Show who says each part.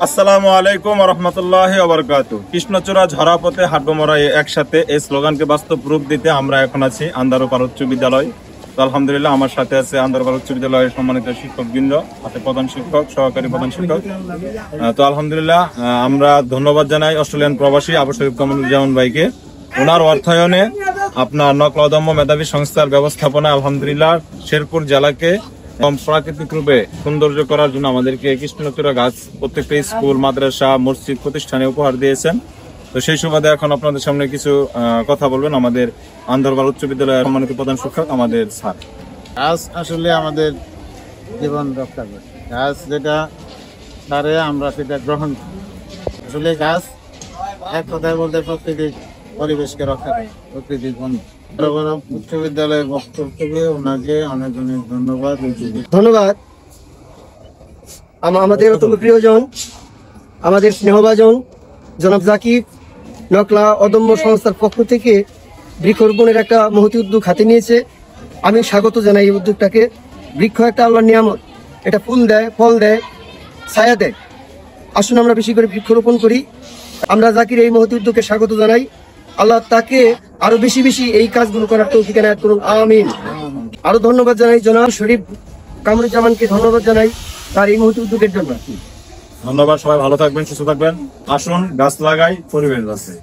Speaker 1: আসসালামু আলাইকুম রহমতুল্লাহ ওয়া কৃষ্ণচূড়া ঝরাপথে হাটবমরা একসাথে এই স্লোগানকে বাস্তব রূপ দিতে আমরা এখন আছি আন্দারপাড়া উচ্চ বিদ্যালয়। তো আলহামদুলিল্লাহ আমার সাথে আছে আন্দারপাড়া উচ্চ বিদ্যালয়ের সম্মানিত শিক্ষকবৃন্দ, আছে প্রধান শিক্ষক, সহকারী প্রধান শিক্ষক। তো আলহামদুলিল্লাহ আমরা ধন্যবাদ জানাই অস্ট্রেলিয়ান প্রবাসী আবু শরীফ কামরুজ্জামান ভাইকে। ওনার অর্থায়নে আপনার নকল অদম্য মেধাবী সংস্থার ব্যবস্থাপনা আলহামদুলিল্লাহ শেরপুর জেলাকে প্রাকৃতিক রূপে সৌন্দর্য করার জন্য আমাদেরকে কৃষ্ণচূড়া গাছ প্রত্যেকটা স্কুল, মাদ্রাসা, মসজিদ, প্রতিষ্ঠানে উপহার দিয়েছেন। তো সেই সুবাদে এখন আপনাদের সামনে কিছু কথা বলবেন আমাদের আন্দারপাড়া উচ্চ বিদ্যালয়ের সম্মানিত প্রধান শিক্ষক আমাদের স্যার।
Speaker 2: গাছ আসলে আমাদের জীবন রক্ষা করে। গাছ যেটা ছাড়ে আমরা সেটা গ্রহণ করি। আসলে গাছ এক কথায় বলতে প্রকৃতির পরিবেশকে রক্ষা করে, প্রকৃতির বন্ধু। উচ্চ বিদ্যালয়ের বক্তব্যে ওনাকে অনেক অনেক ধন্যবাদ।
Speaker 3: আমাদের অত্যন্ত প্রিয়জন, আমাদের স্নেহভাজন জনাব জাকির নকলা অদম্য সংস্থার পক্ষ থেকে বৃক্ষরোপণের একটা মহতি উদ্যোগ হাতে নিয়েছে। আমি স্বাগত জানাই এই উদ্যোগটাকে। বৃক্ষ একটা আল্লাহর নিয়ামত, এটা ফুল দেয়, ফল দেয়, ছায়া দেয়। আসুন আমরা বেশি করে বৃক্ষরোপণ করি। আমরা জাকির এই মহতি উদ্যোগকে স্বাগত জানাই। আল্লাহ তাকে আরো বেশি বেশি এই কাজগুলো করার তৌফিক এনায়েত করুন, আমিন। আরো ধন্যবাদ জানাই জনাব শরীফ কামরুজ্জামানকে, ধন্যবাদ জানাই তার এই মহতি উদ্যোগের জন্য।
Speaker 1: ধন্যবাদ, সবাই ভালো থাকবেন, সুস্থ থাকবেন। আসুন গাছ লাগাই, পরিবেশ বাঁচাই।